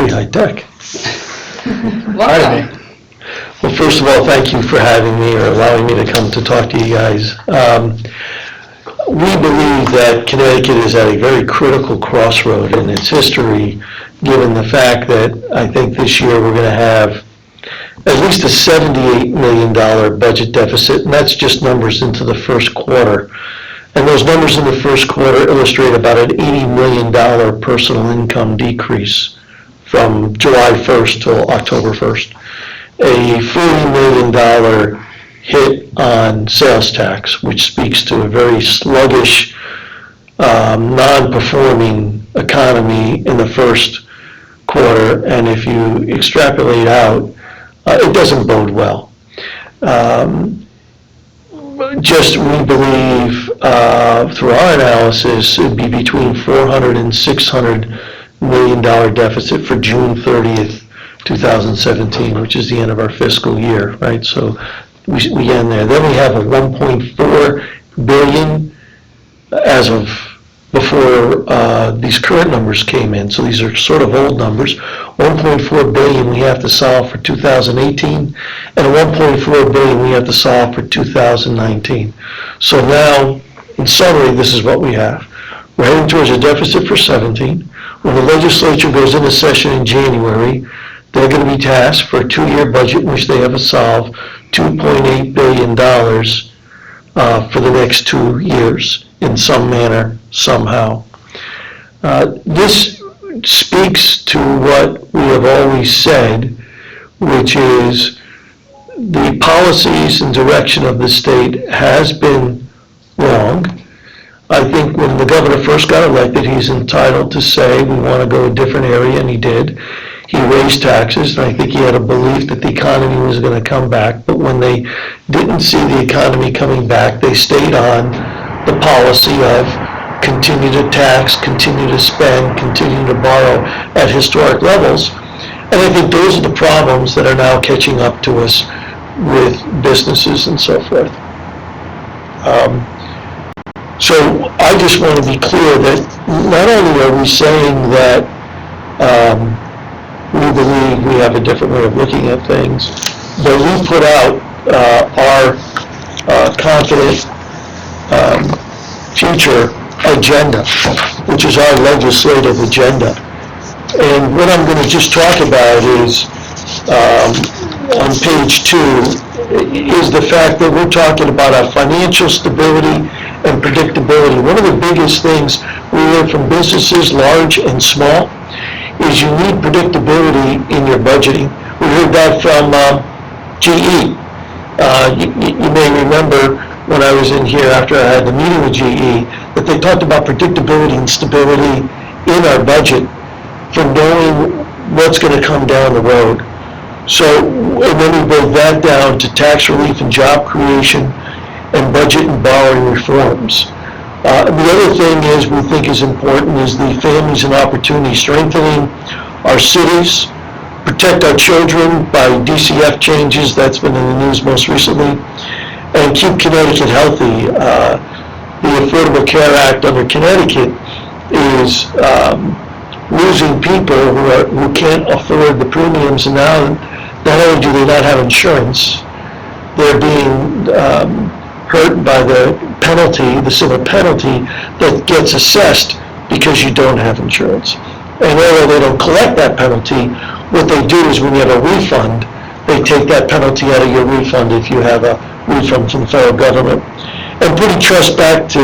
pretty high tech. Welcome. Well, first of all, thank you for having me or allowing me to come to talk to you guys. We believe that Connecticut is at a very critical crossroad in its history, given the fact that I think this year we're going to have at least a $78 million budget deficit, and that's just numbers into the first quarter. And those numbers in the first quarter illustrate about an $80 million personal income decrease from July 1st till October 1st. A $40 million hit on sales tax, which speaks to a very sluggish, non-performing economy in the first quarter, and if you extrapolate out, it doesn't bode well. We believe, through our analysis, it'd be between $400 and $600 million deficit for June 30th, 2017, which is the end of our fiscal year, right? So we end there. Then we have a $1.4 billion as of before these current numbers came in. So these are sort of old numbers. $1.4 billion we have to solve for 2018, and a $1.4 billion we have to solve for 2019. So now, in summary, this is what we have. We're heading towards a deficit for 17. When the legislature goes into session in January, they're going to be tasked for a 2-year budget in which they have to solve $2.8 billion for the next 2 years in some manner, somehow. This speaks to what we have always said, which is the policies and direction of the state has been wrong. I think when the governor first got elected, he's entitled to say we want to go a different area, and he did. He raised taxes, and I think he had a belief that the economy was going to come back. But when they didn't see the economy coming back, they stayed on the policy of continue to tax, continue to spend, continue to borrow at historic levels. And I think those are the problems that are now catching up to us with businesses and so forth. So I just want to be clear that not only are we saying that we believe we have a different way of looking at things, but we put out our confident future agenda, which is our legislative agenda. And what I'm going to just talk about is, on page 2, is the fact that we're talking about our financial stability and predictability. One of the biggest things we learn from businesses, large and small, is you need predictability in your budgeting. We heard that from GE. You may remember when I was in here after I had the meeting with GE, that they talked about predictability and stability in our budget for knowing what's going to come down the road. So, and then we broke that down to tax relief and job creation and budget and borrowing reforms. The other thing is we think is important is the families and opportunity, strengthening our cities, protect our children by DCF changes, that's been in the news most recently, and keep Connecticut healthy. The Affordable Care Act under Connecticut is losing people who can't afford the premiums, and now not only do they not have insurance, they're being hurt by the penalty, the civil penalty that gets assessed because you don't have insurance. And although they don't collect that penalty, what they do is when you have a refund, they take that penalty out of your refund if you have a refund from the federal government. And putting trust back to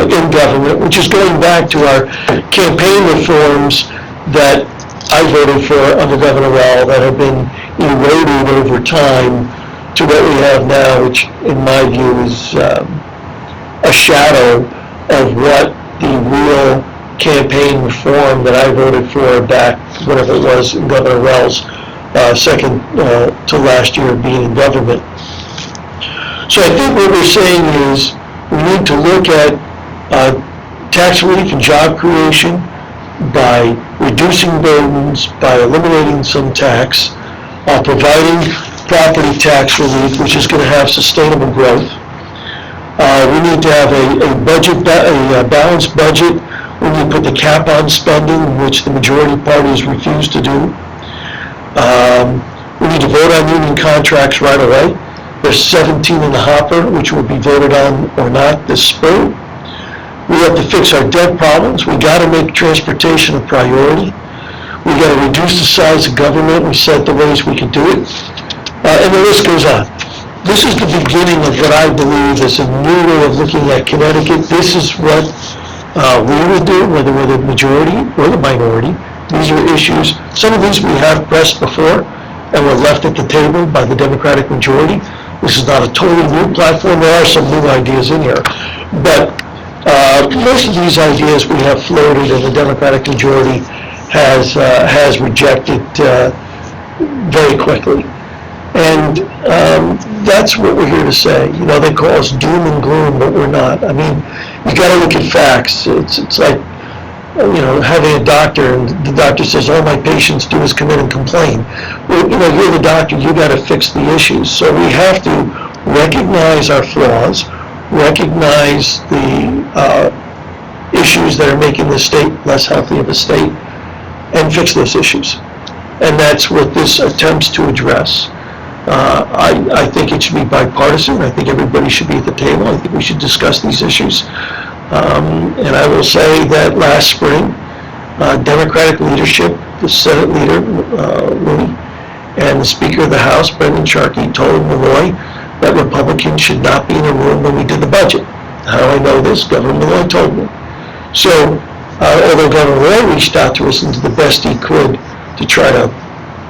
in government, which is going back to our campaign reforms that I voted for under Governor Rowell that have been eroded over time to what we have now, which in my view is a shadow of what the real campaign reform that I voted for back, whatever it was, in Governor Rowell's second to last year of being in government. So I think what we're saying is we need to look at tax relief and job creation by reducing burdens, by eliminating some tax, providing property tax relief, which is going to have sustainable growth. We need to have a balanced budget We need to put the cap on spending, which the majority parties refuse to do. We need to vote on union contracts right away. There's 17 in the hopper, which will be voted on or not this spring. We have to fix our debt problems. We got to make transportation a priority. We got to reduce the size of government. We set the ways we can do it. And the list goes on. This is the beginning of what I believe is a new way of looking at Connecticut. This is what we would do, whether we're the majority or the minority. These are issues. Some of these we have pressed before and were left at the table by the Democratic majority. This is not a totally new platform. There are some new ideas in here. But most of these ideas we have floated and the Democratic majority has rejected very quickly. And that's what we're here to say. You know, they call us doom and gloom, but we're not. I mean, you got to look at facts. It's like, you know, having a doctor and the doctor says, all my patients do is come in and complain. Well, you know, you're the doctor, you got to fix the issues. So we have to recognize our flaws, recognize the issues that are making the state less healthy of a state, and fix those issues. And that's what this attempts to address. I think it should be bipartisan. I think everybody should be at the table. I think we should discuss these issues. And I will say that last spring, Democratic leadership, the Senate leader, Louie, and the Speaker of the House, Brendan Sharkey, told Malloy that Republicans should not be in the room when we did the budget. How do I know this? Governor Malloy told me. So, although Governor Malloy reached out to us and did the best he could to try to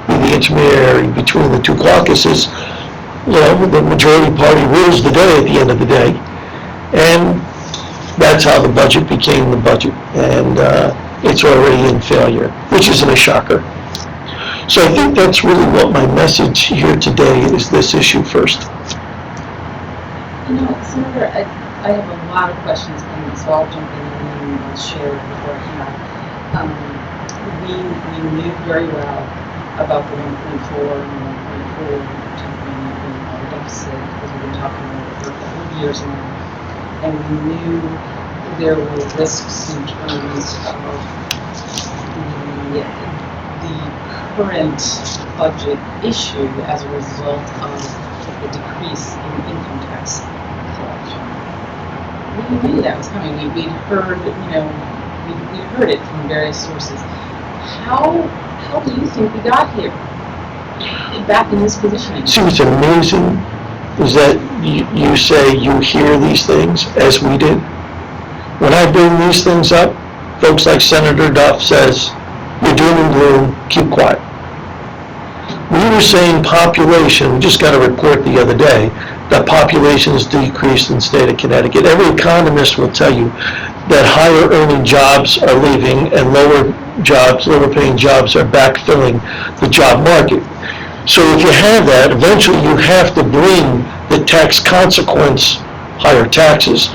be the intermediary between the two caucuses, you know, the majority party rules the day at the end of the day. And that's how the budget became the budget. And it's already in failure, which isn't a shocker. So I think that's really what my message here today is, this issue first. You know, Senator, I have a lot of questions, and so I'll jump in and I'll share beforehand. We knew very well about the 1.4 and 1.4 deficit, because we've been talking about it for a couple of years now. And we knew there were risks in terms of the current budget issue as a result of the decrease in income tax collection. We knew that was coming. We'd heard, you know, we'd heard it from various sources. How do you think we got here, back in this position? See, what's amazing is that you say you hear these things, as we did. When I bring these things up, folks like Senator Duff says, you're doom and gloom, keep quiet. We were saying population, we just got a report the other day, that population has decreased in the state of Connecticut. Every economist will tell you that higher earning jobs are leaving and lower paying jobs are backfilling the job market. So if you have that, eventually you have to bring the tax consequence, higher taxes,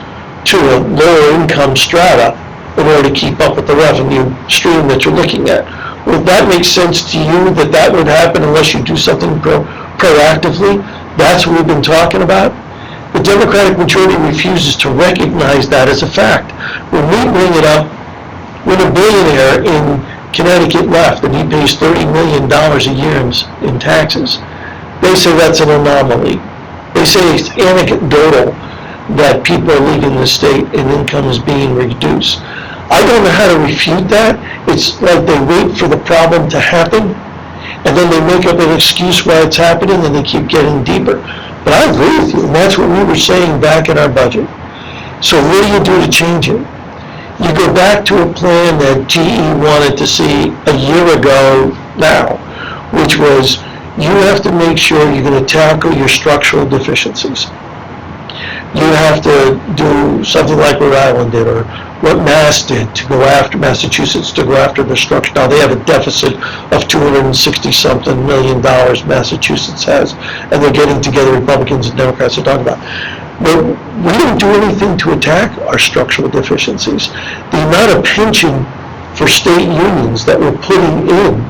to a lower income strata in order to keep up with the revenue stream that you're looking at. Would that make sense to you that that would happen unless you do something proactively? That's what we've been talking about. The Democratic majority refuses to recognize that as a fact. When we bring it up, when a billionaire in Connecticut left and he pays $30 million a year in taxes, they say that's an anomaly. They say it's anecdotal that people are leaving the state and income is being reduced. I don't know how to refute that. It's like they wait for the problem to happen and then they make up an excuse why it's happening and they keep getting deeper. But I agree with you, and that's what we were saying back in our budget. So what do you do to change it? You go back to a plan that GE wanted to see a year ago now, which was you have to make sure you're going to tackle your structural deficiencies. You have to do something like Rhode Island did, or what Massachusetts to go after the structure. Now they have a deficit of $260-something million Massachusetts has, and they're getting together, Republicans and Democrats, to talk about. But we didn't do anything to attack our structural deficiencies. The amount of pension for state unions that we're putting in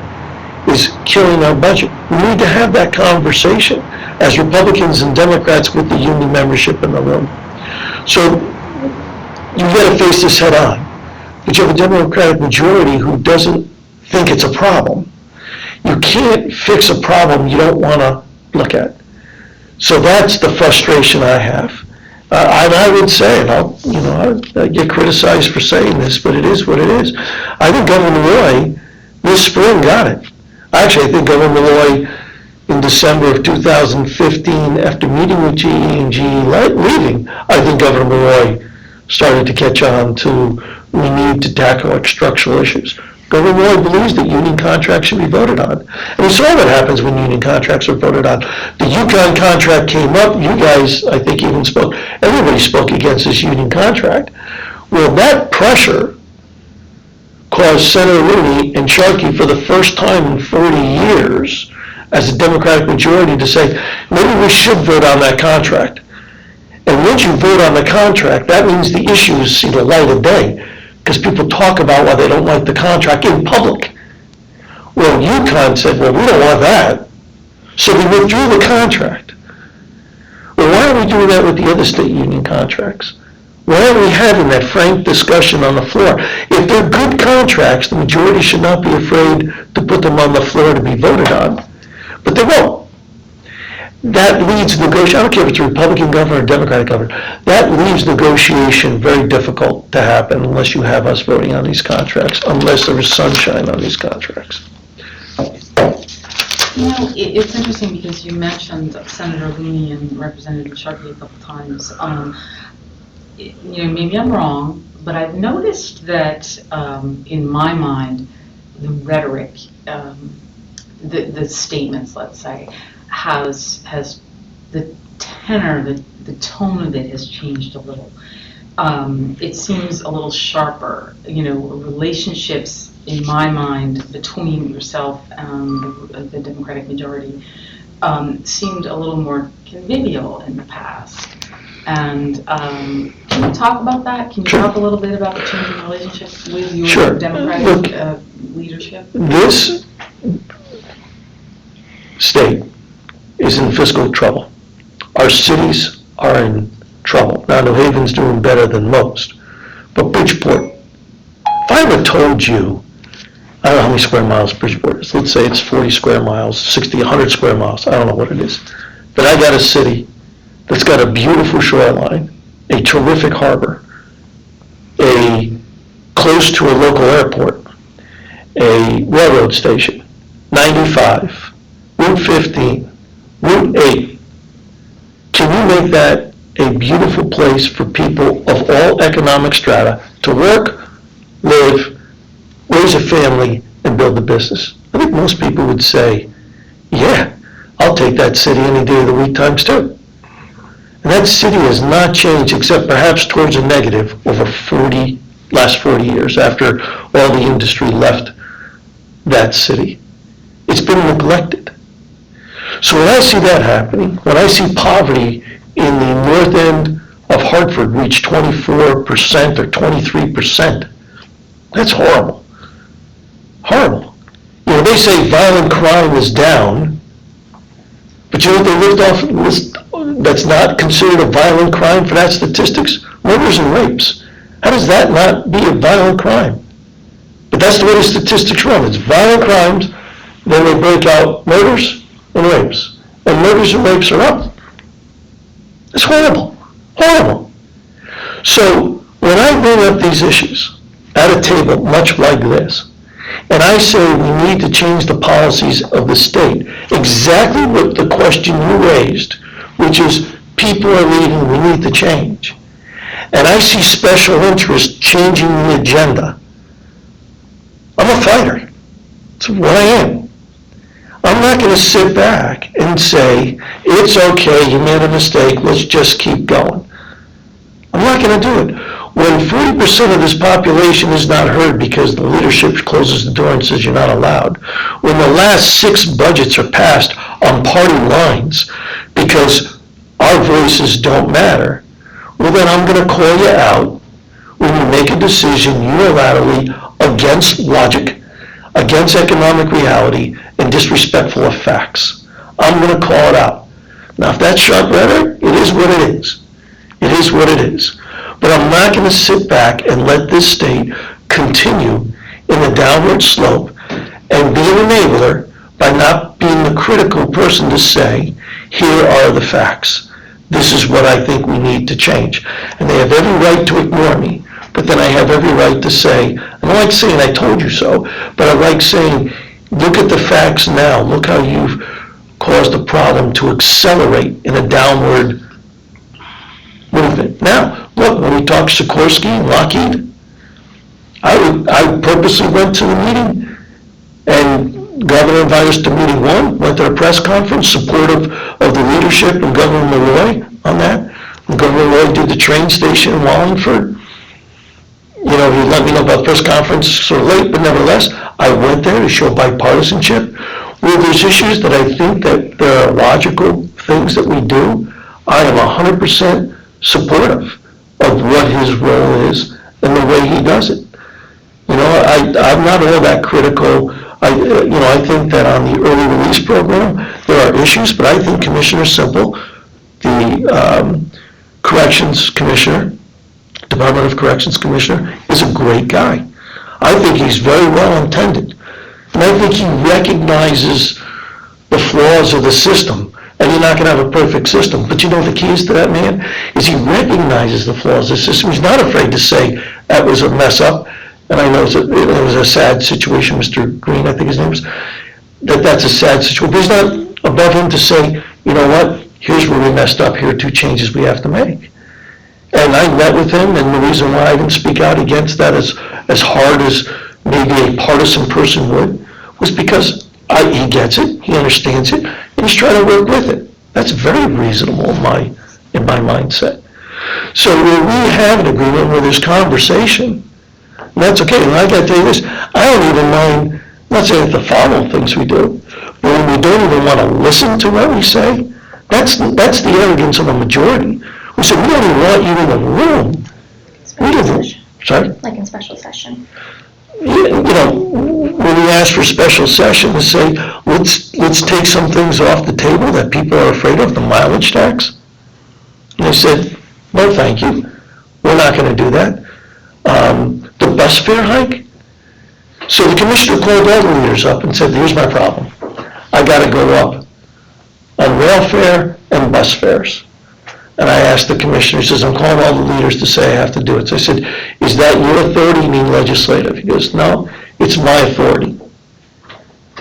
is killing our budget. We need to have that conversation as Republicans and Democrats with the union membership in the room. So you've got to face this head on. but you have a Democratic majority who doesn't think it's a problem. You can't fix a problem you don't want to look at. So that's the frustration I have. And I would say, and I get criticized for saying this, but it is what it is. I think Governor Roy this spring got it. Actually, I think Governor Roy in December of 2015, after meeting with GE&G leaving, I think Governor Roy started to catch on to we need to tackle like structural issues. Governor Roy believes that union contracts should be voted on. And we saw what happens when union contracts are voted on. The UConn contract came up, you guys, I think, even spoke, everybody spoke against this union contract. Well, that pressure caused Senator Rooney and Sharkey for the first time in 40 years as a Democratic majority to say, maybe we should vote on that contract. And once you vote on the contract, that means the issues see the light of day, because people talk about why they don't like the contract in public. Well, UConn said, well, we don't want that. So we withdrew the contract. Well, why are we doing that with the other state union contracts? Why are we having that frank discussion on the floor? If they're good contracts, the majority should not be afraid to put them on the floor to be voted on. But they won't. That leaves negotiation, I don't care if it's a Republican governor or Democratic governor, that leaves negotiation very difficult to happen unless you have us voting on these contracts, unless there is sunshine on these contracts. You know, it's interesting because you mentioned Senator Looney and Representative Sharkey a couple times. Maybe I'm wrong, but I've noticed that in my mind, the rhetoric, the statements, let's say, has the tenor, the tone of it has changed a little. It seems a little sharper. Relationships in my mind between yourself and the Democratic majority seemed a little more convivial in the past. And can you talk about that? Can you talk a little bit about the changing relationship with your Democratic leadership? This state is in fiscal trouble. Our cities are in trouble. Now, New Haven's doing better than most, but Bridgeport, if I ever told you, I don't know how many square miles Bridgeport is, let's say it's 40 square miles, 60, 100 square miles, I don't know what it is, but I got a city that's got a beautiful shoreline, a terrific harbor, close to a local airport, a railroad station, 95, Route 15, Route 8. Can you make that a beautiful place for people of all economic strata to work, live, raise a family, and build a business? I think most people would say, yeah, I'll take that city any day of the week times two. And that city has not changed except perhaps towards a negative over last 40 years after all the industry left that city. It's been neglected. So when I see that happening, when I see poverty in the north end of Hartford reach 24% or 23%, that's horrible. Horrible. They say violent crime is down, but you know what they list that's not considered a violent crime for that statistics? Murders and rapes. How does that not be a violent crime? But that's the way the statistics run. It's violent crimes, then they break out murders and rapes. And murders and rapes are up. It's horrible. Horrible. So when I bring up these issues at a table much like this, and I say we need to change the policies of the state, exactly what the question you raised, which is people are leaving, we need to change. And I see special interest changing the agenda. I'm a fighter. That's what I am. I'm not going to sit back and say, it's okay, you made a mistake, let's just keep going. I'm not going to do it. When 40% of this population is not heard because the leadership closes the door and says you're not allowed, when the last 6 budgets are passed on party lines because our voices don't matter, well then I'm going to call you out when you make a decision unilaterally against logic, against economic reality, and disrespectful of facts. I'm going to call it out. Now if that's sharp rhetoric, it is what it is. It is what it is. But I'm not going to sit back and let this state continue in the downward slope and be an enabler by not being the critical person to say, here are the facts. This is what I think we need to change. And they have every right to ignore me, but then I have every right to say, I don't like saying I told you so, but I like saying, look at the facts now. Look how you've caused the problem to accelerate in a downward movement. Now, look, when we talked Sikorsky and Lockheed, I purposely went to the meeting, and Governor invited us to meeting one, went to a press conference, supportive of the leadership of Governor Malloy on that. When Governor Malloy did the train station in Wallingford, he let me know about the press conference sort of late, but nevertheless, I went there to show bipartisanship. Where there's issues that I think that there are logical things that we do, I am 100% supportive of what his role is and the way he does it. I'm not all that critical. I think that on the early release program, there are issues, but I think Commissioner Simple, the Corrections Commissioner, Department of Corrections Commissioner, is a great guy. I think he's very well intended. And I think he recognizes the flaws of the system. And you're not going to have a perfect system. But the key is to that man is he recognizes the flaws of the system. He's not afraid to say that was a mess up. And I know it was a sad situation, Mr. Green, I think his name is, that's a sad situation. But he's not above him to say, you know what, here's where we messed up, here are 2 changes we have to make. And I met with him, and the reason why I didn't speak out against that as hard as maybe a partisan person would, was because he gets it, he understands it, and he's trying to work with it. That's very reasonable in my mindset. So when we have an agreement where there's conversation, that's okay. And I got to tell you this, I don't even mind, I'm not saying that the follow things we do, but when we don't even want to listen to what we say, that's the arrogance of a majority. We say, we don't even want you in the room. Special session. Sorry? Like in special session. When we ask for special session to say, let's take some things off the table that people are afraid of, the mileage tax. And they said, no, thank you. We're not going to do that. The bus fare hike. So the commissioner called all the leaders up and said, here's my problem. I got to go up on rail fare and bus fares. And I asked the commissioner, he says, I'm calling all the leaders to say I have to do it. So I said, is that your authority, you mean legislative? He goes, no, it's my authority.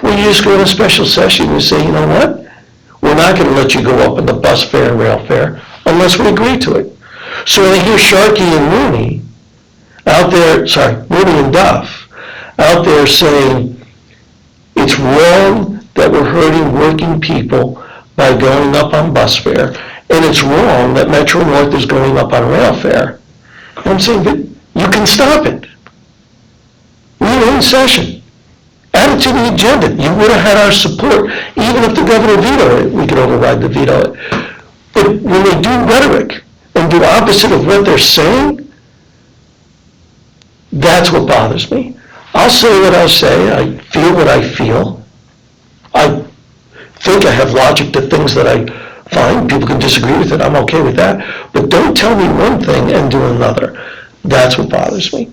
Well, you just go in a special session and say, you know what? We're not going to let you go up on the bus fare and rail fare unless we agree to it. So when I hear Sharkey and Mooney out there, Mooney and Duff, out there saying it's wrong that we're hurting working people by going up on bus fare, and it's wrong that Metro North is going up on rail fare. And I'm saying, but you can stop it. We're in session. Add it to the agenda. You would have had our support. Even if the governor vetoed it, we could override the veto. But when they do rhetoric and do opposite of what they're saying, that's what bothers me. I'll say what I'll say. I feel what I feel. I think I have logic to things that I find. People can disagree with it. I'm okay with that. But don't tell me one thing and do another. That's what bothers me.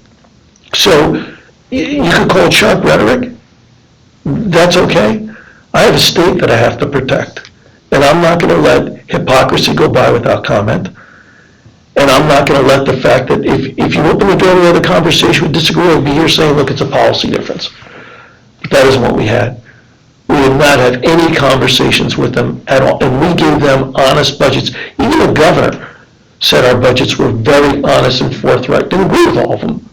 So you could call it sharp rhetoric. That's okay. I have a state that I have to protect. And I'm not going to let hypocrisy go by without comment. And I'm not going to let the fact that if you open the door to another conversation, we disagree, we'll be here saying, look, it's a policy difference. But that isn't what we had. We did not have any conversations with them at all. And we gave them honest budgets. Even the governor said our budgets were very honest and forthright. Didn't agree with all of them.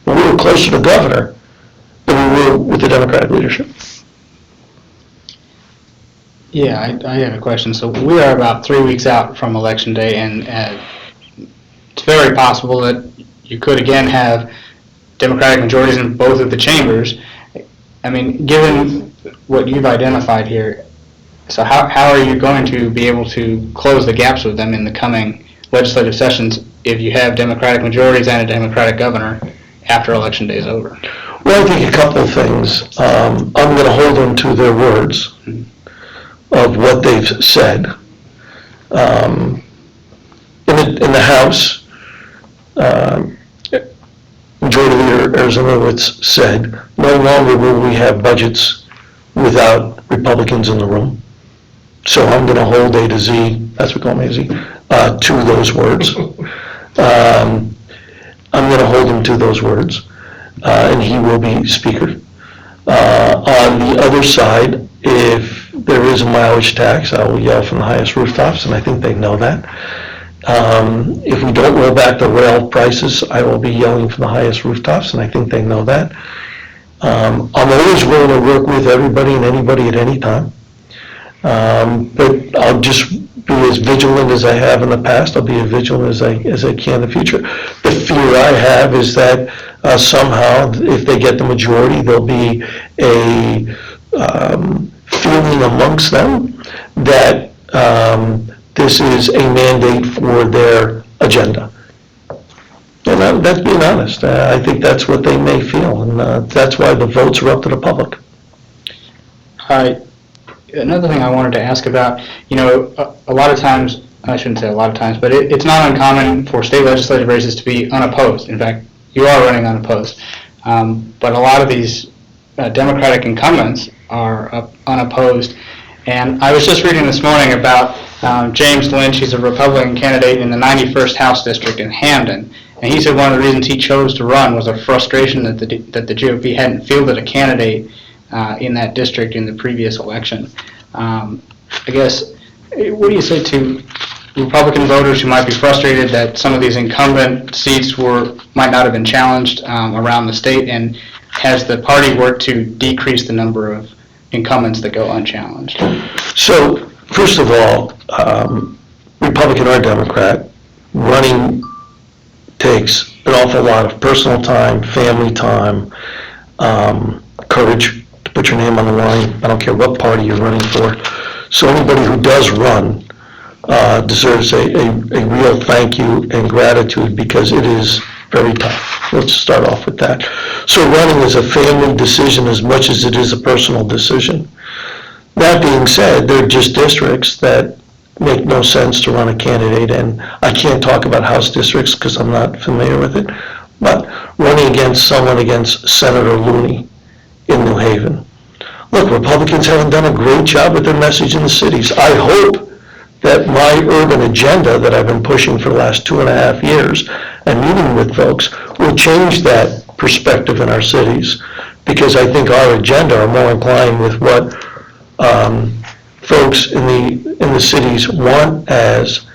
But we were closer to the governor than we were with the Democratic leadership. Yeah, I have a question. So we are about 3 weeks out from Election Day, and it's very possible that you could again have Democratic majorities in both of the chambers. I mean, given what you've identified here, so how are you going to be able to close the gaps with them in the coming legislative sessions if you have Democratic majorities and a Democratic governor after Election Day is over? Well, I think a couple of things. I'm going to hold them to their words of what they've said. In the House, Majority Leader Arizanowitz said, no longer will we have budgets without Republicans in the room. So I'm going to hold A to Z, that's what we call me, Z, to those words. I'm going to hold him to those words, and he will be Speaker. On the other side, if there is a mileage tax, I will yell from the highest rooftops, and I think they know that. If we don't roll back the rail prices, I will be yelling from the highest rooftops, and I think they know that. I'm always willing to work with everybody and anybody at any time. But I'll just be as vigilant as I have in the past. I'll be as vigilant as I can in the future. The fear I have is that somehow, if they get the majority, there'll be a feeling amongst them that this is a mandate for their agenda. And that's being honest. I think that's what they may feel, and that's why the votes are up to the public. Another thing I wanted to ask about, a lot of times, I shouldn't say a lot of times, but it's not uncommon for state legislative races to be unopposed. In fact, you are running unopposed. But a lot of these Democratic incumbents are unopposed. And I was just reading this morning about James Lynch. He's a Republican candidate in the 91st House District in Hamden. And he said one of the reasons he chose to run was a frustration that the GOP hadn't fielded a candidate in that district in the previous election. I guess, what do you say to Republican voters who might be frustrated that some of these incumbent seats might not have been challenged around the state, and has the party worked to decrease the number of incumbents that go unchallenged? So, first of all, Republican or Democrat, running takes an awful lot of personal time, family time, courage to put your name on the line. I don't care what party you're running for. So anybody who does run deserves a real thank you and gratitude, because it is very tough. Let's start off with that. So running is a family decision as much as it is a personal decision. That being said, there are just districts that make no sense to run a candidate in. I can't talk about House districts because I'm not familiar with it, but running against Senator Looney in New Haven. Look, Republicans haven't done a great job with their message in the cities. I hope that my urban agenda that I've been pushing for the last 2.5 years and meeting with folks will change that perspective in our cities, because I think our agenda are more inclined with what folks in the cities want as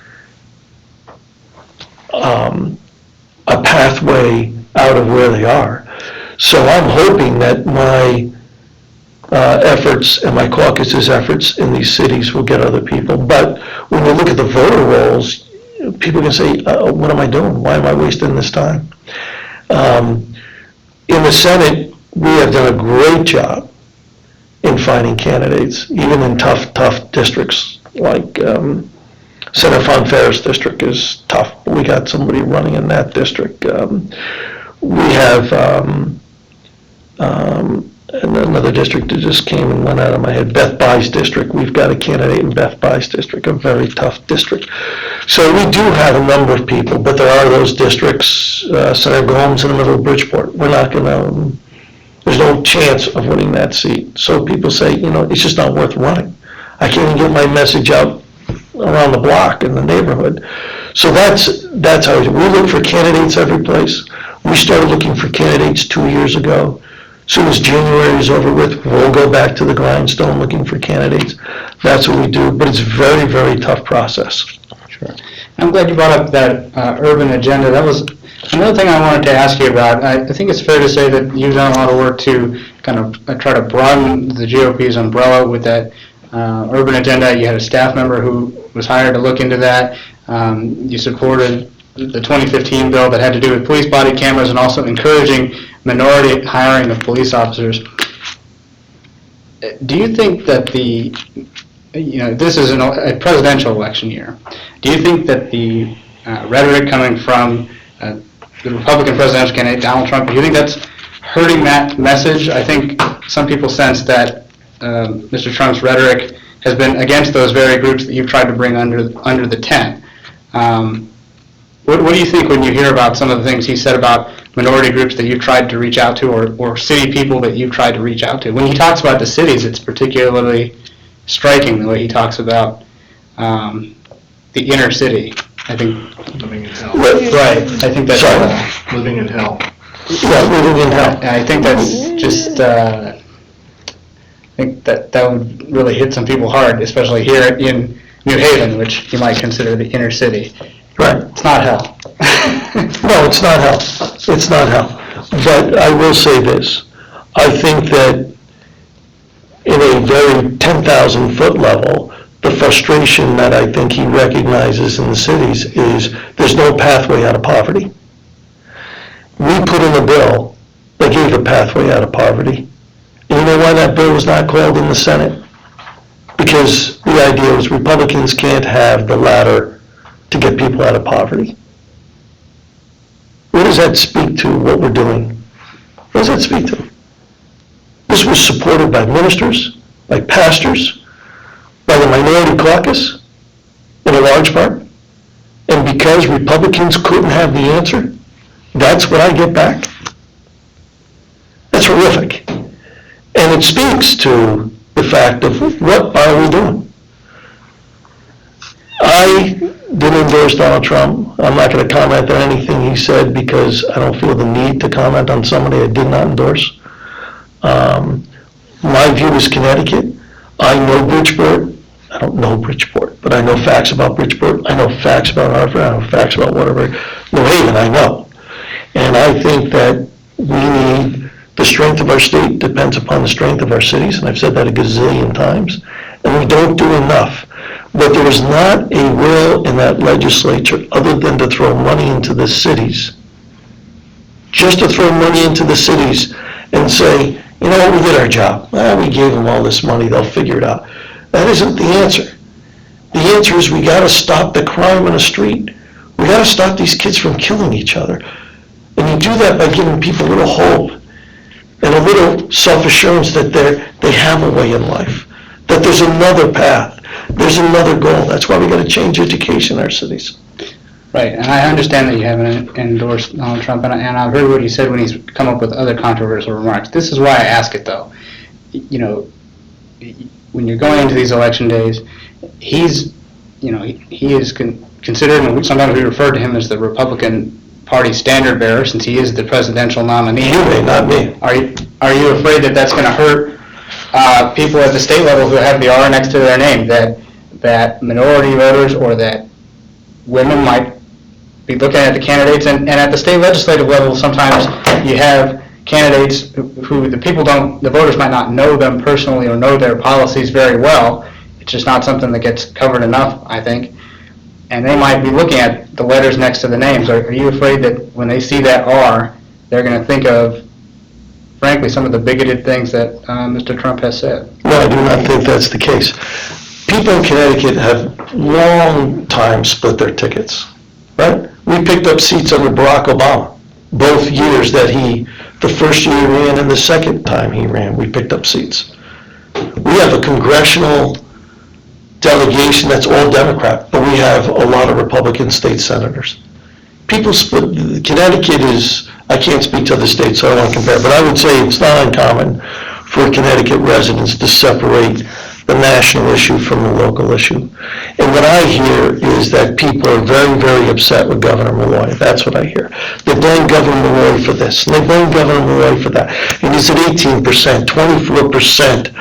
a pathway out of where they are. So I'm hoping that my efforts and my caucus's efforts in these cities will get other people. But when you look at the voter rolls, people can say, what am I doing? Why am I wasting this time? In the Senate, we have done a great job in finding candidates, even in tough districts, like Senator Fonferris district is tough. We got somebody running in that district. We have another district that just came and went out of my head, Beth Bye's district. We've got a candidate in Beth Bye's district, a very tough district. So we do have a number of people, but there are those districts, Senator Gomes in the middle of Bridgeport. We're not going to, there's no chance of winning that seat. So people say, it's just not worth running. I can't even get my message out around the block in the neighborhood. So that's how we look for candidates every place. We started looking for candidates 2 years ago. As soon as January is over with, we'll go back to the grindstone looking for candidates. That's what we do, but it's a very, very tough process. Sure. I'm glad you brought up that urban agenda. That was another thing I wanted to ask you about. I think it's fair to say that you've done a lot of work to kind of try to broaden the GOP's umbrella with that urban agenda. You had a staff member who was hired to look into that. You supported the 2015 bill that had to do with police body cameras and also encouraging minority hiring of police officers. Do you think that this is a presidential election year, do you think that the rhetoric coming from the Republican presidential candidate Donald Trump, do you think that's hurting that message? I think some people sense that Mr. Trump's rhetoric has been against those very groups that you've tried to bring under the tent. What do you think when you hear about some of the things he said about minority groups that you've tried to reach out to, or city people that you've tried to reach out to? When he talks about the cities, it's particularly striking the way he talks about the inner city. I think, Living in hell. right, I think that's, Sorry? Living in hell. Yeah, living in hell. and I think that's just, I think that would really hit some people hard, especially here in New Haven, which you might consider the inner city. Right. It's not hell. No, it's not hell. It's not hell. But I will say this. I think that in a very 10,000-foot level, the frustration that I think he recognizes in the cities is there's no pathway out of poverty. We put in a bill that gave a pathway out of poverty. And you know why that bill was not called in the Senate? Because the idea was Republicans can't have the ladder to get people out of poverty. What does that speak to, what we're doing? What does that speak to? This was supported by ministers, by pastors, by the minority caucus, in a large part. And because Republicans couldn't have the answer, that's what I get back. That's horrific. And it speaks to the fact of what are we doing? I didn't endorse Donald Trump. I'm not going to comment on anything he said because I don't feel the need to comment on somebody I did not endorse. My view is Connecticut. I know Bridgeport. I don't know Bridgeport, but I know facts about Bridgeport. I know facts about Hartford. I know facts about whatever. New Haven, I know. And I think that we need, the strength of our state depends upon the strength of our cities, and I've said that a gazillion times, and we don't do enough. But there is not a will in that legislature other than to throw money into the cities. Just to throw money into the cities and say, you know what, we did our job. We gave them all this money, they'll figure it out. That isn't the answer. The answer is we gotta stop the crime in the street. We gotta stop these kids from killing each other. And you do that by giving people a little hope and a little self-assurance that they have a way in life, that there's another path, there's another goal. That's why we gotta change education in our cities. Right, and I understand that you haven't endorsed Donald Trump, and I've heard what he said when he's come up with other controversial remarks. This is why I ask it, though. You know, when you're going into these election days, he is considered, and sometimes we refer to him as the Republican Party standard bearer, since he is the presidential nominee. You may, not me. Are you afraid that that's going to hurt people at the state level who have the R next to their name, that minority voters or that women might be looking at the candidates, and at the state legislative level, sometimes you have candidates who the voters might not know them personally or know their policies very well. It's just not something that gets covered enough, I think. And they might be looking at the letters next to the names. Are you afraid that when they see that R, they're going to think of, frankly, some of the bigoted things that Mr. Trump has said? No, I do not think that's the case. People in Connecticut have long time split their tickets, right? We picked up seats under Barack Obama. Both years that the first year he ran and the second time he ran, we picked up seats. We have a congressional delegation that's all Democrat, but we have a lot of Republican state senators. People split. Connecticut is, I can't speak to other states, so I don't want to compare, but I would say it's not uncommon for Connecticut residents to separate the national issue from the local issue. And what I hear is that people are very, very upset with Governor Malloy. That's what I hear. They blame Governor Malloy for this, and they blame Governor Malloy for that. And he's at 18%, 24%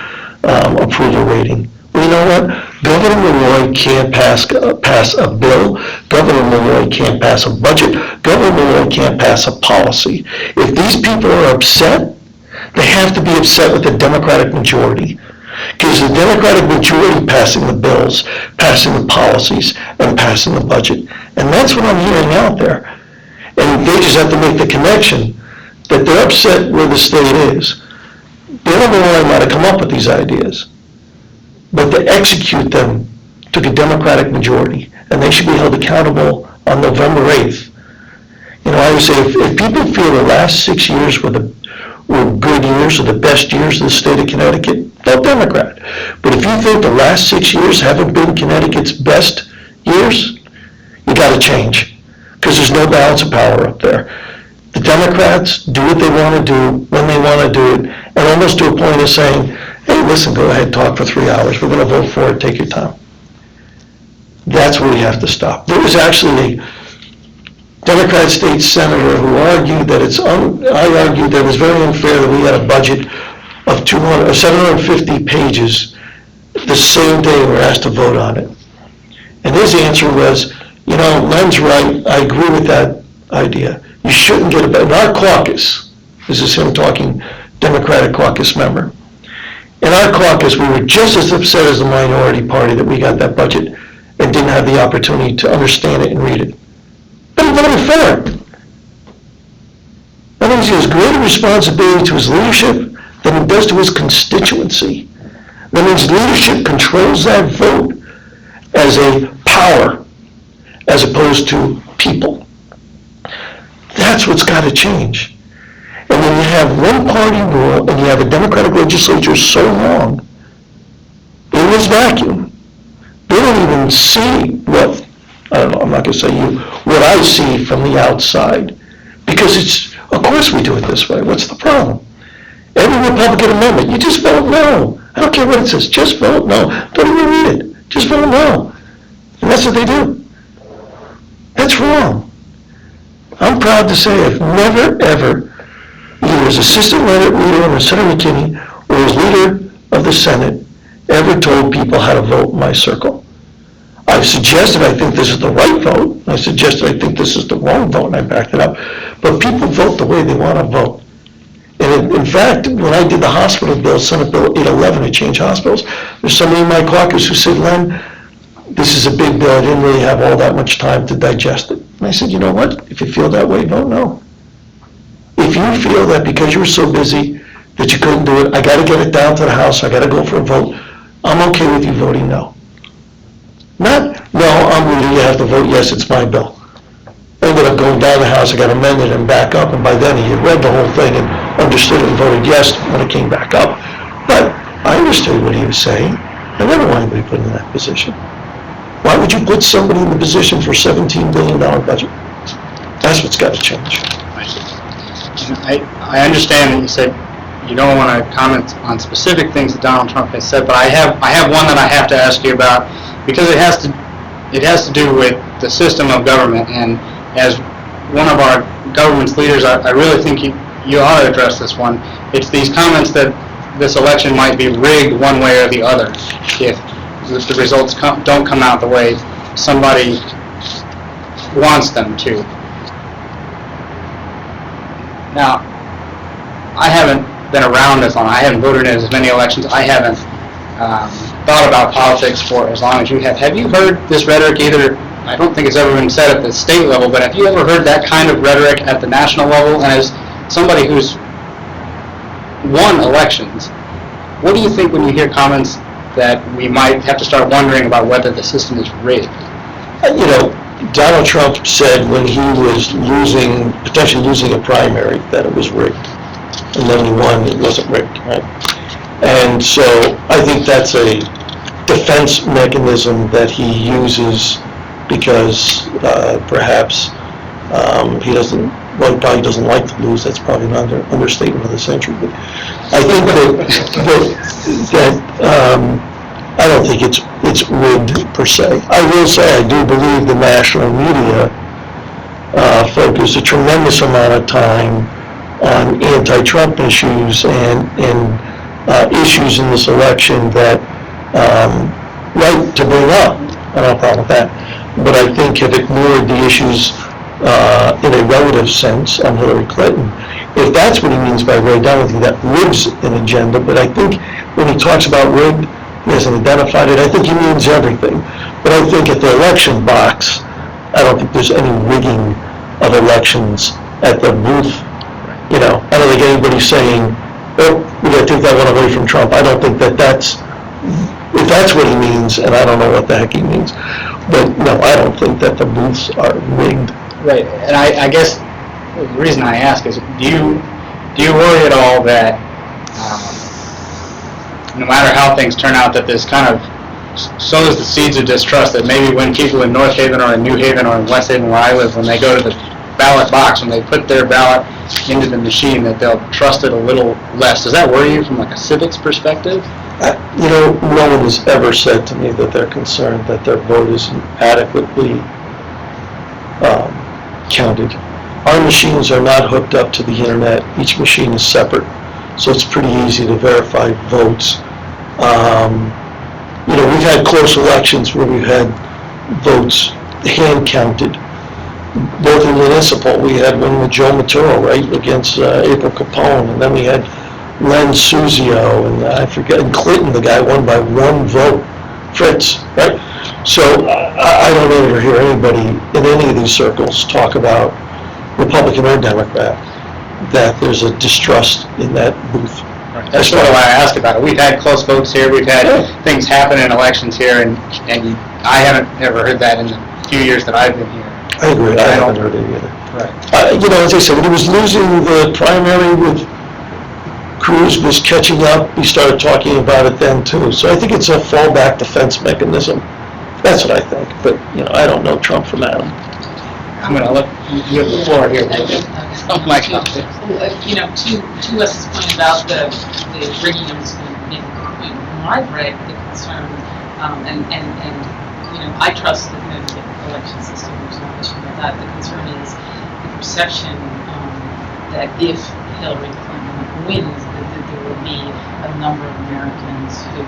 approval rating. Well, you know what? Governor Malloy can't pass a bill. Governor Malloy can't pass a budget. Governor Malloy can't pass a policy. If these people are upset, they have to be upset with the Democratic majority. Because the Democratic majority passing the bills, passing the policies, and passing the budget. And that's what I'm hearing out there. And they just have to make the connection that they're upset where the state is. Governor Malloy might have come up with these ideas, but to execute them took a Democratic majority, and they should be held accountable on November 8th. You know, I would say if people feel the last 6 years were good years or the best years of the state of Connecticut, vote Democrat. But if you think the last 6 years haven't been Connecticut's best years, you got to change, because there's no balance of power up there. The Democrats do what they want to do, when they want to do it, and almost to a point of saying, hey, listen, go ahead, talk for 3 hours. We're going to vote for it, take your time. That's where we have to stop. There was actually a Democrat state senator who argued that I argued that it was very unfair that we had a budget of 750 pages the same day we were asked to vote on it. And his answer was, Len's right, I agree with that idea. You shouldn't get in our caucus, this is him talking, Democratic caucus member. In our caucus, we were just as upset as the minority party that we got that budget and didn't have the opportunity to understand it and read it. But he voted for it. That means he has greater responsibility to his leadership than he does to his constituency. That means leadership controls that vote as a power as opposed to people. That's what's got to change. And when you have one-party rule and you have a Democratic legislature so long, in this vacuum, they don't even see what, I don't know, I'm not going to say you, what I see from the outside. Because of course we do it this way. What's the problem? Every Republican amendment, you just vote no. I don't care what it says, just vote no. Don't even read it, just vote no. And that's what they do. That's wrong. I'm proud to say I've never, ever, either as assistant leader under Senator McKinney or as leader of the Senate, ever told people how to vote in my circle. I've suggested I think this is the right vote. I suggested I think this is the wrong vote, and I backed it up. But people vote the way they want to vote. And in fact, when I did the hospital bill, Senate Bill 811 to change hospitals, there's somebody in my caucus who said, Len, this is a big bill. I didn't really have all that much time to digest it. And I said, you know what? If you feel that way, vote no. If you feel that because you were so busy that you couldn't do it, I got to get it down to the House, I got to go for a vote, I'm okay with you voting no. Not, no, I'm reading, you have to vote yes, it's my bill. I ended up going down the House, I got amended and back up, and by then he had read the whole thing and understood it and voted yes when it came back up. But I understood what he was saying. I never want anybody put in that position. Why would you put somebody in the position for a $17 billion budget? That's what's got to change. I understand that you said you don't want to comment on specific things that Donald Trump has said, but I have one that I have to ask you about because it has to do with the system of government. And as one of our government's leaders, I really think you ought to address this one. It's these comments that this election might be rigged one way or the other if the results don't come out the way somebody wants them to. Now, I haven't been around as long. I haven't voted in as many elections. I haven't thought about politics for as long as you have. Have you heard this rhetoric either? I don't think it's ever been said at the state level, but have you ever heard that kind of rhetoric at the national level? And as somebody who's won elections, what do you think when you hear comments that we might have to start wondering about whether the system is rigged? Donald Trump said when he was potentially losing a primary, that it was rigged. And then he won, it wasn't rigged, right? And so I think that's a defense mechanism that he uses because perhaps he probably doesn't like to lose. That's probably not an understatement of the century. But I think that I don't think it's rigged per se. I will say I do believe the national media focused a tremendous amount of time on anti-Trump issues and issues in this election that right to bring up. I don't have a problem with that. But I think have ignored the issues in a relative sense on Hillary Clinton. If that's what he means by rigged, I don't think that rigs an agenda, but I think when he talks about rigged, he hasn't identified it. I think he means everything. But I think at the election box, I don't think there's any rigging of elections at the booth. I don't think anybody's saying, oh, we got to take that one away from Trump. I don't think that's if that's what he means, and I don't know what the heck he means. But no, I don't think that the booths are rigged. Right, and I guess the reason I ask is, do you worry at all that no matter how things turn out, that this kind of sows the seeds of distrust that maybe when people in North Haven or in New Haven or in West Haven where I live, when they go to the ballot box, when they put their ballot into the machine, that they'll trust it a little less. Does that worry you from like a civics perspective? No one has ever said to me that they're concerned that their vote isn't adequately counted. Our machines are not hooked up to the internet. Each machine is separate, so it's pretty easy to verify votes. We've had close elections where we've had votes hand counted, both in municipal. We had one with Joe Maturo, right, against April Capone, and then we had Len Suzio, and I forget, and Clinton, the guy won by one vote, Fritz, right? So I don't ever hear anybody in any of these circles talk about, Republican or Democrat, that there's a distrust in that booth. That's sort of why I asked about it. We've had close votes here, we've had things happen in elections here, and I haven't ever heard that in the few years that I've been here. I agree, I haven't heard it either. Right. As I said, when he was losing the primary with Cruz was catching up, we started talking about it then too. So I think it's a fallback defense mechanism. That's what I think, but, I don't know Trump from Adam. I'm going to look, you have the floor here. Oh my God. To Wes's point about the bringing them to make a good point, when I read the concern, I trust the Connecticut election system, there's no issue with that. The concern is the perception that if Hillary Clinton wins, that there will be a number of Americans who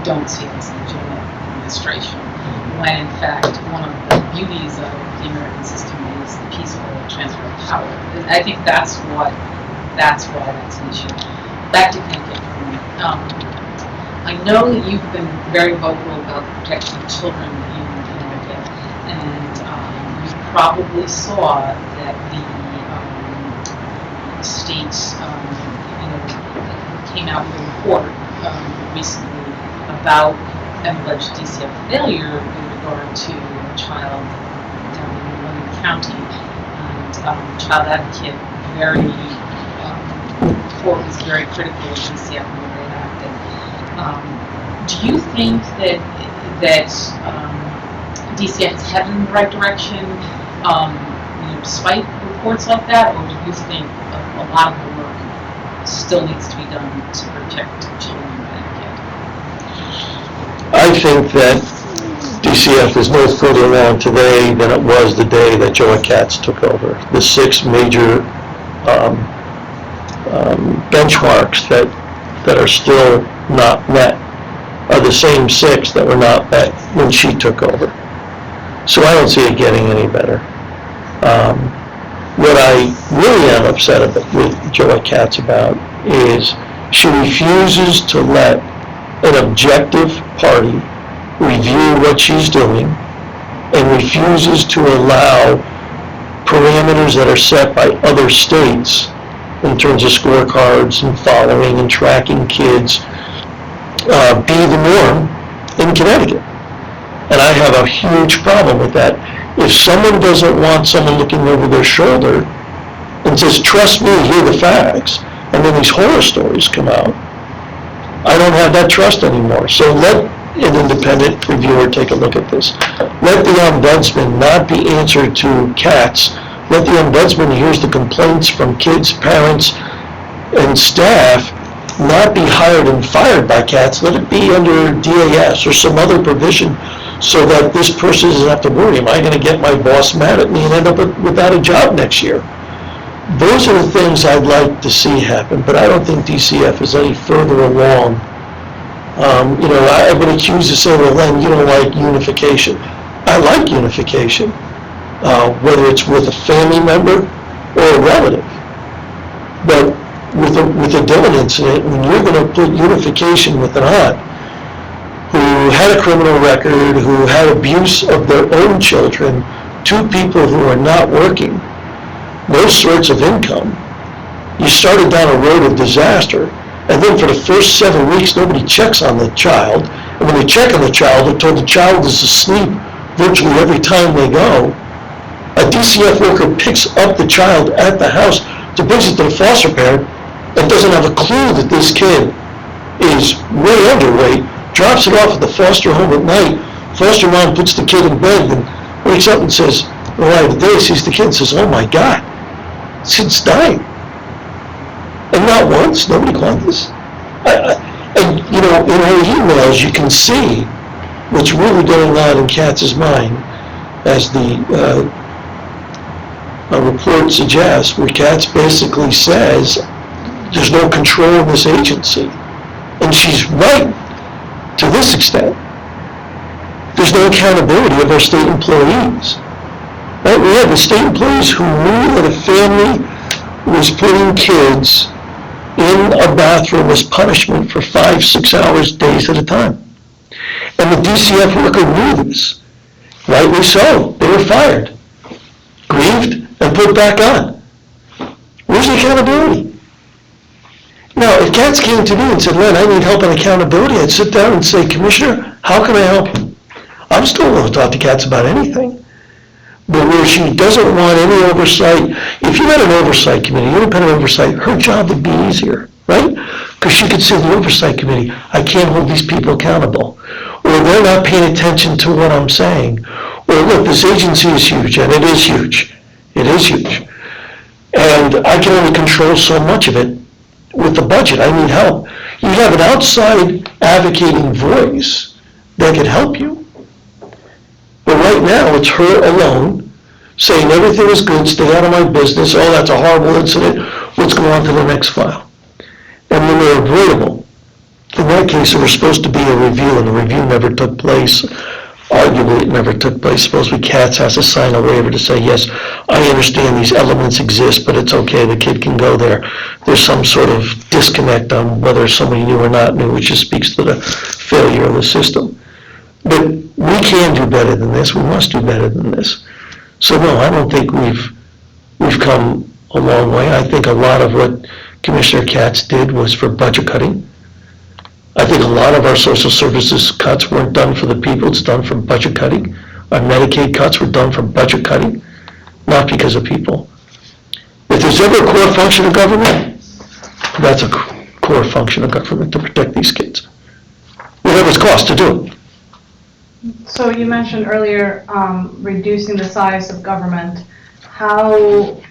don't see this legitimate administration, when in fact one of the beauties of the American system is the peaceful transfer of power. And I think that's why that's an issue. Back to Connecticut for a minute. I know that you've been very vocal about the protection of children in Connecticut, and you probably saw that the states came out with a report recently about an alleged DCF failure with regard to a child down in William County, and child advocate was very critical of DCF and the way it acted. Do you think that DCF is headed in the right direction, despite reports like that, or do you think a lot of the work still needs to be done to protect children in Connecticut? I think that DCF is no further along today than it was the day that Joe Katz took over. The 6 major benchmarks that are still not met are the same 6 that were not met when she took over. So I don't see it getting any better. What I really am upset with Joe Katz about is she refuses to let an objective party review what she's doing and refuses to allow parameters that are set by other states in terms of scorecards and following and tracking kids be the norm in Connecticut. And I have a huge problem with that. If someone doesn't want someone looking over their shoulder and says, trust me, here are the facts, and then these horror stories come out, I don't have that trust anymore. So let an independent reviewer take a look at this. Let the ombudsman not be answered to Katz. Let the ombudsman who hears the complaints from kids, parents, and staff not be hired and fired by Katz. Let it be under DAS or some other provision so that this person doesn't have to worry, am I going to get my boss mad at me and end up without a job next year? Those are the things I'd like to see happen, but I don't think DCF is any further along. I've been accused of saying, well, Len, you don't like unification. I like unification, whether it's with a family member or a relative. But with a Dillon incident, when you're going to put unification with an aunt who had a criminal record, who had abuse of their own children, 2 people who are not working, no sorts of income, you started down a road of disaster, and then for the first 7 weeks, nobody checks on the child, and when they check on the child, they're told the child is asleep virtually every time they go. A DCF worker picks up the child at the house to visit the foster parent and doesn't have a clue that this kid is way underweight, drops it off at the foster home at night, foster mom puts the kid in bed and wakes up and says, in the light of day, sees the kid and says, oh my God, this kid's dying. And not once, nobody called this. And, you know, in her emails, you can see what's really going on in Katz's mind, as the report suggests, where Katz basically says, there's no control in this agency. And she's right to this extent. There's no accountability of our state employees. Right? We have the state employees who knew that a family was putting kids in a bathroom as punishment for 5-6 hours, days at a time. And the DCF worker knew this. Rightly so. They were fired, grieved, and put back on. Where's the accountability? Now, if Katz came to me and said, Len, I need help and accountability, I'd sit down and say, Commissioner, how can I help you? I'm still willing to talk to Katz about anything. But where she doesn't want any oversight, if you had an oversight committee, independent oversight, her job would be easier, right? Because she could say to the oversight committee, I can't hold these people accountable. Or they're not paying attention to what I'm saying. Or look, this agency is huge, and it is huge. It is huge. And I can only control so much of it with the budget. I need help. You have an outside advocating voice that can help you. But right now, it's her alone saying everything is good, stay out of my business, oh, that's a horrible incident, let's go on to the next file. And when they're avoidable, in that case, there was supposed to be a review, and the review never took place. Arguably, it never took place. Supposedly, Katz has to sign a waiver to say, yes, I understand these elements exist, but it's okay, the kid can go there. There's some sort of disconnect on whether somebody knew or not knew, which just speaks to the failure of the system. But we can do better than this. We must do better than this. So no, I don't think we've come a long way. I think a lot of what Commissioner Katz did was for budget cutting. I think a lot of our social services cuts weren't done for the people. It's done for budget cutting. Our Medicaid cuts were done for budget cutting, not because of people. If there's ever a core function of government, that's a core function of government, to protect these kids, whatever it's cost to do. So you mentioned earlier reducing the size of government. How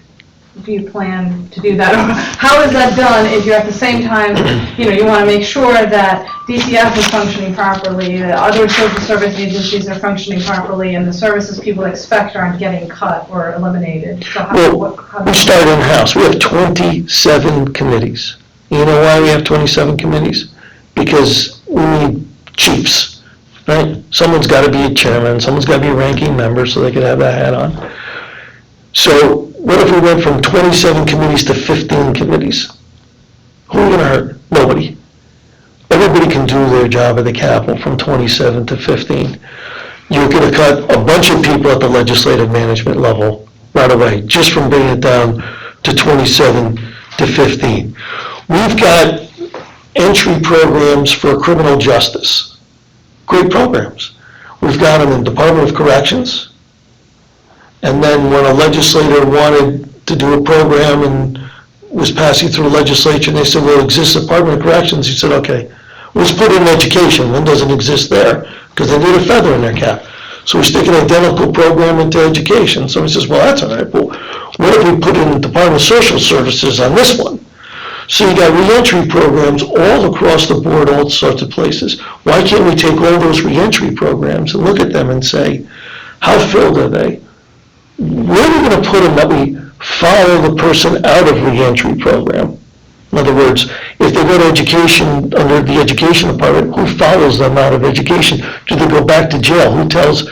do you plan to do that? How is that done if you're at the same time, you want to make sure that DCF is functioning properly, that other social service agencies are functioning properly, and the services people expect aren't getting cut or eliminated? So how We start in-house. We have 27 committees. You know why we have 27 committees? Because we need chiefs. Right? Someone's got to be a chairman, someone's got to be a ranking member so they can have that hat on. So what if we went from 27 committees to 15 committees? Who are we going to hurt? Nobody. Everybody can do their job at the Capitol from 27 to 15. You're going to cut a bunch of people at the legislative management level right away, just from bringing it down to 27 to 15. We've got entry programs for criminal justice. Great programs. We've got them in Department of Corrections, and then when a legislator wanted to do a program and was passing through the legislature, and they said, well, it exists Department of Corrections, he said, okay, let's put it in education. One doesn't exist there, because they need a feather in their cap. So we stick an identical program into education. So he says, well, that's all right, but what if we put it in Department of Social Services on this one? So you got reentry programs all across the board, all sorts of places. Why can't we take all those reentry programs and look at them and say, how filled are they? Where are we going to put them that we follow the person out of reentry program? In other words, if they go to education, under the education department, who follows them out of education? Do they go back to jail? Who tells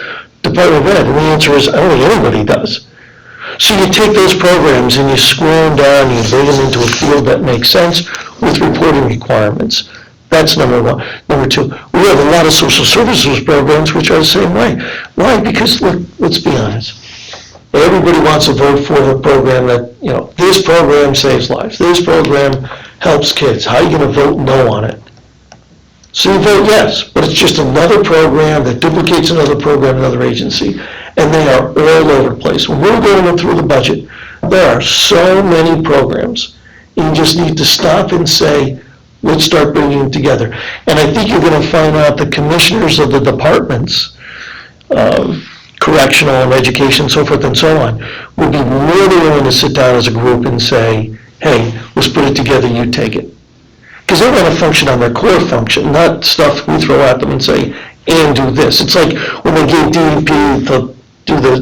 Department of Ed? And the answer is, I don't think anybody does. So you take those programs and you square them down, you bring them into a field that makes sense with reporting requirements. That's number one. Number two, we have a lot of social services programs which are the same way. Why? Because, look, let's be honest. Everybody wants to vote for the program that, this program saves lives. This program helps kids. How are you going to vote no on it? So you vote yes, but it's just another program that duplicates another program, another agency, and they are all over the place. When we're going through the budget, there are so many programs. You just need to stop and say, let's start bringing them together. And I think you're going to find out the commissioners of the departments, correctional and education, so forth and so on, would be more than willing to sit down as a group and say, hey, let's put it together, you take it. Because they want to function on their core function, not stuff we throw at them and say, and do this. It's like when they gave DEP to do the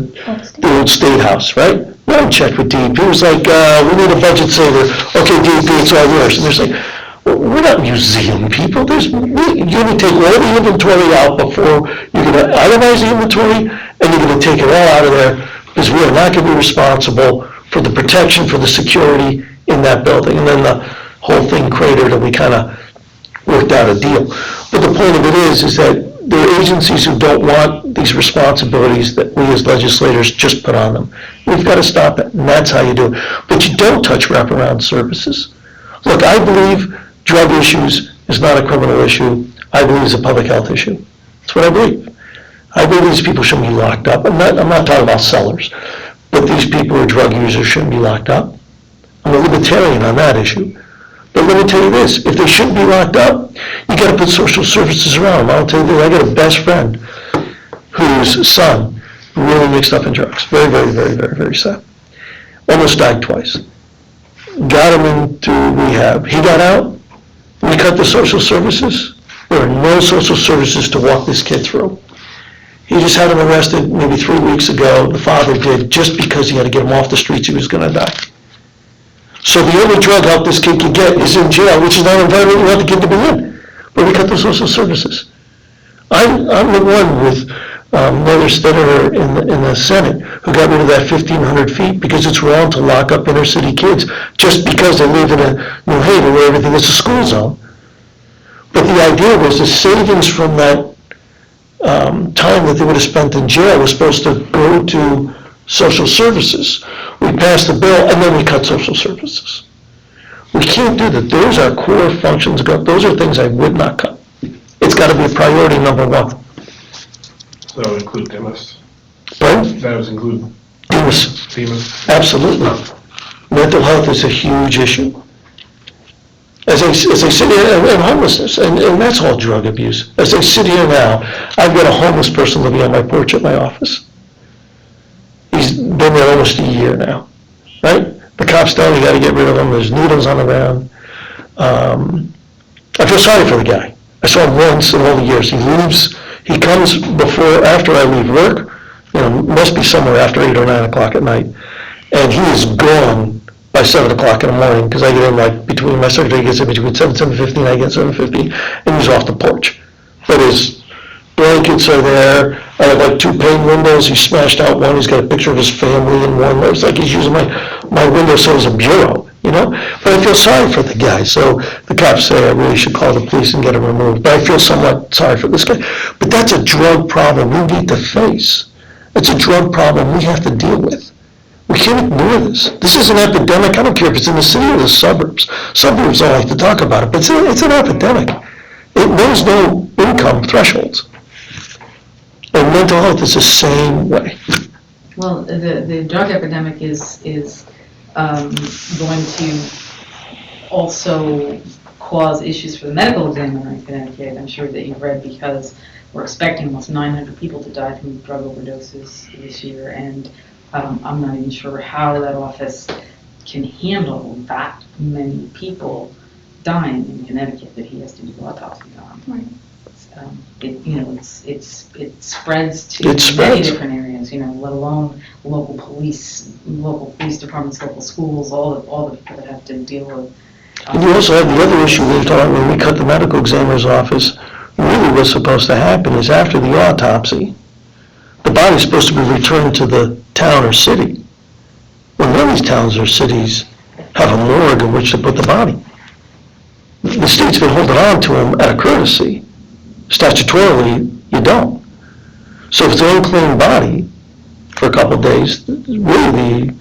old State House, right? No one checked with DEP. It was like, we need a budget saver. Okay, DEP, it's all yours. And they're like, well, we're not museum people. You're going to take all the inventory out before you're going to itemize the inventory, and you're going to take it all out of there, because we are not going to be responsible for the protection, for the security in that building. And then the whole thing cratered, and we kind of worked out a deal. But the point of it is that there are agencies who don't want these responsibilities that we as legislators just put on them. We've got to stop it, and that's how you do it. But you don't touch wraparound services. Look, I believe drug issues is not a criminal issue. I believe it's a public health issue. That's what I believe. I believe these people shouldn't be locked up. I'm not talking about sellers, but these people who are drug users shouldn't be locked up. I'm a libertarian on that issue. But let me tell you this, if they shouldn't be locked up, you got to put social services around them. I'll tell you this, I got a best friend whose son really mixed up in drugs. Very, very, very, very, very sad. Almost died twice. Got him into rehab. He got out. We cut the social services. There are no social services to walk this kid through. He just had him arrested maybe 3 weeks ago. The father did, just because he had to get him off the streets. He was going to die. So the only drug help this kid can get is in jail, which is not an environment we want the kid to be in. But we cut the social services. I'm the one with Mother Stetter in the Senate who got rid of that 1,500 feet because it's wrong to lock up inner city kids just because they live in a New Haven where everything is a school zone. But the idea was the savings from that time that they would have spent in jail was supposed to go to social services. We passed the bill and then we cut social services. We can't do that. Those are core functions. Those are things I would not cut. It's got to be a priority number one. So that would include DEMIS? Pardon? That would include DEMIS. Absolutely. Mental health is a huge issue. As I sit here, and homelessness, and that's all drug abuse. As I sit here now, I've got a homeless person living on my porch at my office. He's been there almost a year now, right? The cops tell me you got to get rid of him. There's needles on the ground. I feel sorry for the guy. I saw him once in all the years. He leaves. He comes after I leave work. Must be somewhere after 8 or 9 o'clock at night, and he is gone by 7 o'clock in the morning because I get in between my secretary gets in between 7:15. I get 7:50, and he's off the porch. But his blankets are there. I have 2 pane windows. He smashed out one. He's got a picture of his family in one. It's like he's using my window so as a bureau, But I feel sorry for the guy. So the cops say I really should call the police and get him removed. But I feel somewhat sorry for this guy. But that's a drug problem we need to face. It's a drug problem we have to deal with. We can't ignore this. This is an epidemic. I don't care if it's in the city or the suburbs. Suburbs don't like to talk about it, but it's an epidemic. It knows no income thresholds. And mental health is the same way. Well, the drug epidemic is going to also cause issues for the medical examiner in Connecticut. I'm sure that you've read, because we're expecting almost 900 people to die from drug overdoses this year, and I'm not even sure how that office can handle that many people dying in Connecticut that he has to do autopsies on. Right. It spreads to many different areas, let alone local police departments, local schools, all the people that have to deal with. And you also have the other issue we talked when we cut the medical examiner's office. Really what's supposed to happen is after the autopsy, the body's supposed to be returned to the town or city. Well, none of these towns or cities have a morgue in which to put the body. The state's been holding on to him out of courtesy. Statutorily, you don't. So if it's an unclaimed body for a couple of days, really the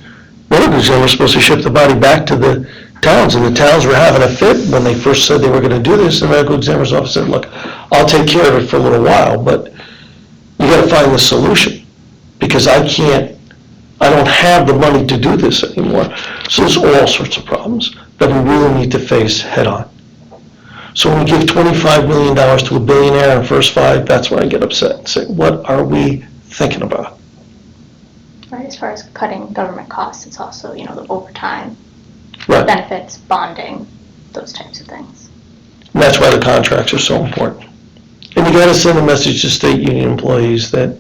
medical examiner is supposed to ship the body back to the towns, and the towns were having a fit when they first said they were going to do this. The medical examiner's office said, look, I'll take care of it for a little while, but you got to find the solution, because I don't have the money to do this anymore. So there's all sorts of problems that we really need to face head on. So when we give $25 million to a billionaire in the first 5, that's where I get upset and say, what are we thinking about? Right, as far as cutting government costs, it's also, the overtime, Right. benefits, bonding, those types of things. And that's why the contracts are so important. And you gotta send a message to state union employees that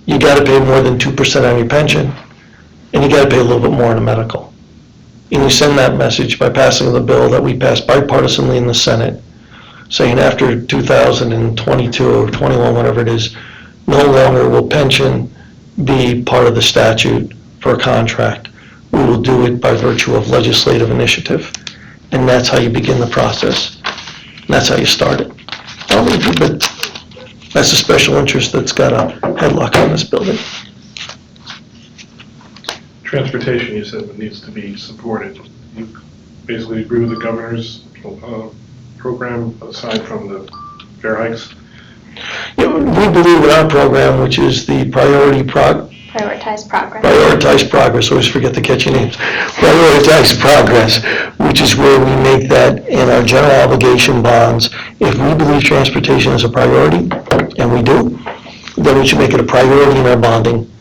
you gotta pay more than 2% on your pension, and you gotta pay a little bit more on the medical. And you send that message by passing the bill that we passed bipartisanly in the Senate, saying after 2022 or 21, whatever it is, no longer will pension be part of the statute for a contract. We will do it by virtue of legislative initiative. And that's how you begin the process. And that's how you start it. I don't think but that's a special interest that's got a headlock on this building. Transportation, you said, needs to be supported. You basically agree with the governor's program aside from the fare hikes? You know, we believe in our program, which is the Prioritize progress. Prioritize Progress, always forget the catchy names. Prioritize Progress, which is where we make that in our general obligation bonds. If we believe transportation is a priority, and we do, then we should make it a priority in our bonding.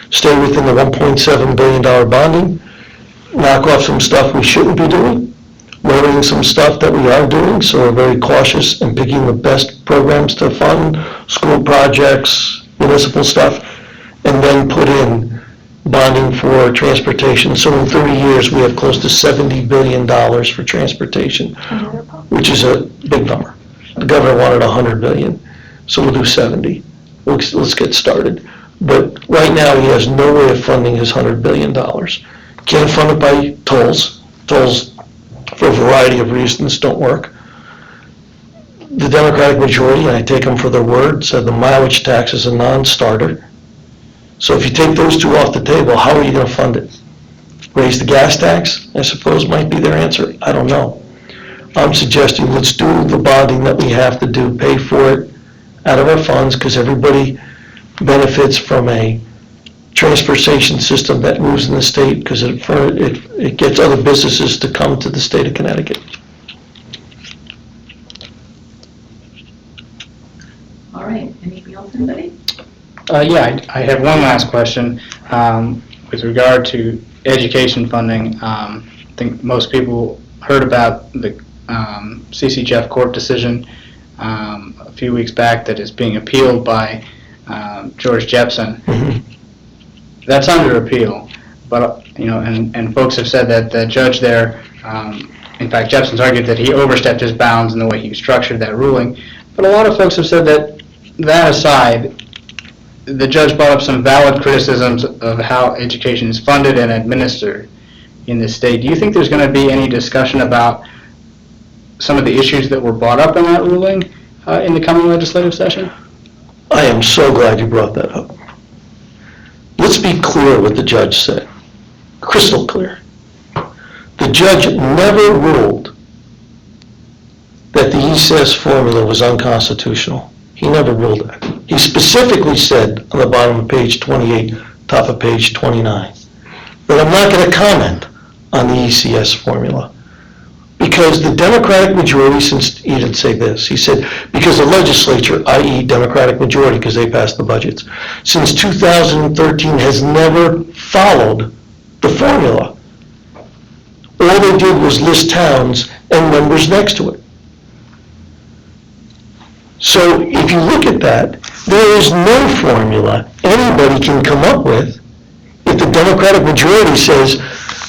Stay within the $1.7 billion bonding, knock off some stuff we shouldn't be doing, lowering some stuff that we are doing, so we're very cautious in picking the best programs to fund, school projects, municipal stuff, and then put in bonding for transportation. So in 30 years, we have close to $70 billion for transportation, which is a big number. The governor wanted 100 billion, so we'll do 70. Let's get started. But right now, he has no way of funding his $100 billion. Can't fund it by tolls. Tolls, for a variety of reasons, don't work. The Democratic majority, and I take them for their word, said the mileage tax is a non-starter. So if you take those two off the table, how are you going to fund it? Raise the gas tax, I suppose, might be their answer. I don't know. I'm suggesting let's do the bonding that we have to do, pay for it out of our funds, because everybody benefits from a transportation system that moves in the state, because it gets other businesses to come to the state of Connecticut. All right, anything else, anybody? Yeah, I have one last question with regard to education funding. I think most people heard about the CCJF court decision a few weeks back that is being appealed by George Jepson. That's under appeal, but and folks have said that the judge there, in fact, Jepson's argued that he overstepped his bounds in the way he structured that ruling. But a lot of folks have said that aside, the judge brought up some valid criticisms of how education is funded and administered in the state. Do you think there's going to be any discussion about some of the issues that were brought up in that ruling in the coming legislative session? I am so glad you brought that up. Let's be clear what the judge said. Crystal clear. The judge never ruled that the ECS formula was unconstitutional. He never ruled that. He specifically said on the bottom of page 28, top of page 29, that I'm not going to comment on the ECS formula. Because the Democratic majority, since he didn't say this, he said, because the legislature, i.e. Democratic majority, because they passed the budgets, since 2013 has never followed the formula. All they did was list towns and numbers next to it. So if you look at that, there is no formula anybody can come up with if the Democratic majority says,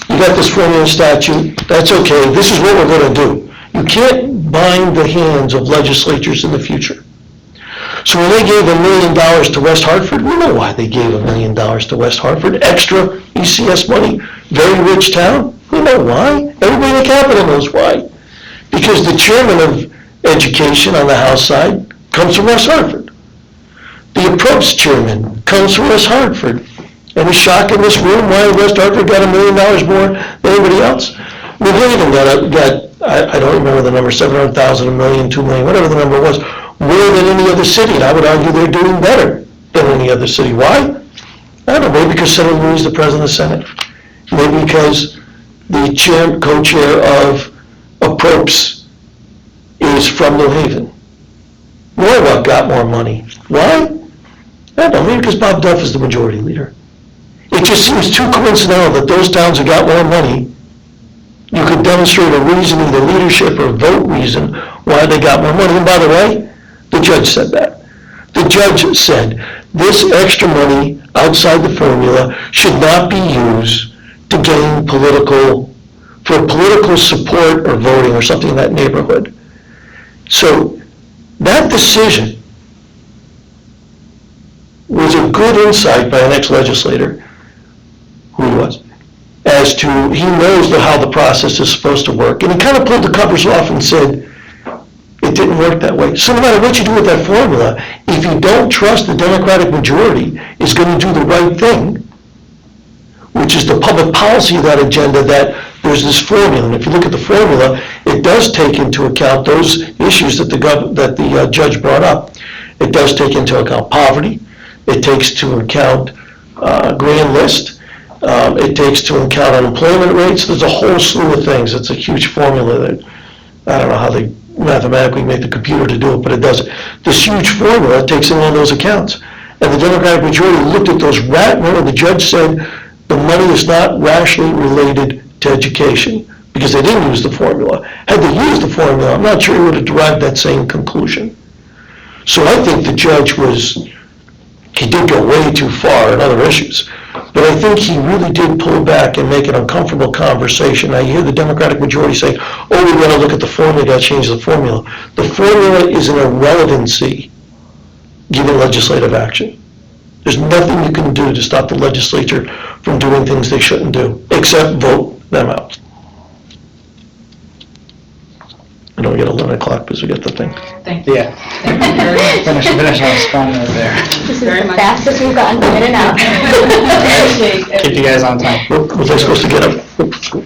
you got this formula statute, that's okay, this is what we're going to do. You can't bind the hands of legislatures in the future. So when they gave $1 million to West Hartford, we know why they gave $1 million to West Hartford, extra ECS money, very rich town, we know why. Everybody in the Capitol knows why. Because the chairman of education on the House side comes from West Hartford. The approach chairman comes from West Hartford. Any shock in this room why West Hartford got $1 million more than anybody else? New Haven got I don't remember the number, 700,000, $1 million, $2 million, whatever the number was, more than any other city. And I would argue they're doing better than any other city. Why? I don't know, maybe because Senator Louis is the president of the Senate. Maybe because the co-chair of approach is from New Haven. Norwalk got more money. Why? I don't know, because Bob Duff is the majority leader. It just seems too coincidental that those towns that got more money, you could demonstrate a reason, either leadership or vote reason, why they got more money. And by the way, the judge said that. The judge said, this extra money outside the formula should not be used to gain for political support or voting or something in that neighborhood. So that decision was a good insight by an ex-legislator, who he was, as to, he knows how the process is supposed to work. And he kind of pulled the covers off and said, it didn't work that way. So no matter what you do with that formula, if you don't trust the Democratic majority is going to do the right thing, which is the public policy of that agenda, that there's this formula. And if you look at the formula, it does take into account those issues that the judge brought up. It does take into account poverty. It takes into account grand list. It takes into account unemployment rates. There's a whole slew of things. It's a huge formula that, I don't know how they mathematically make the computer to do it, but it does it. This huge formula takes in all those accounts. And the Democratic majority looked at those, remember the judge said the money is not rationally related to education, because they didn't use the formula. Had they used the formula, I'm not sure he would have derived that same conclusion. So I think the judge he did go way too far in other issues, but I think he really did pull back and make an uncomfortable conversation. I hear the Democratic majority say, oh, we got to look at the formula, got to change the formula. The formula is an irrelevancy given legislative action. There's nothing you can do to stop the legislature from doing things they shouldn't do, except vote them out. I don't get 11 o'clock because we get the thing. Thank you. Yeah. Thank you very much. Finish on a strong note there. This is Very the much. fastest we've gotten in and out. Appreciate Keep you guys on time. Was I supposed to get up?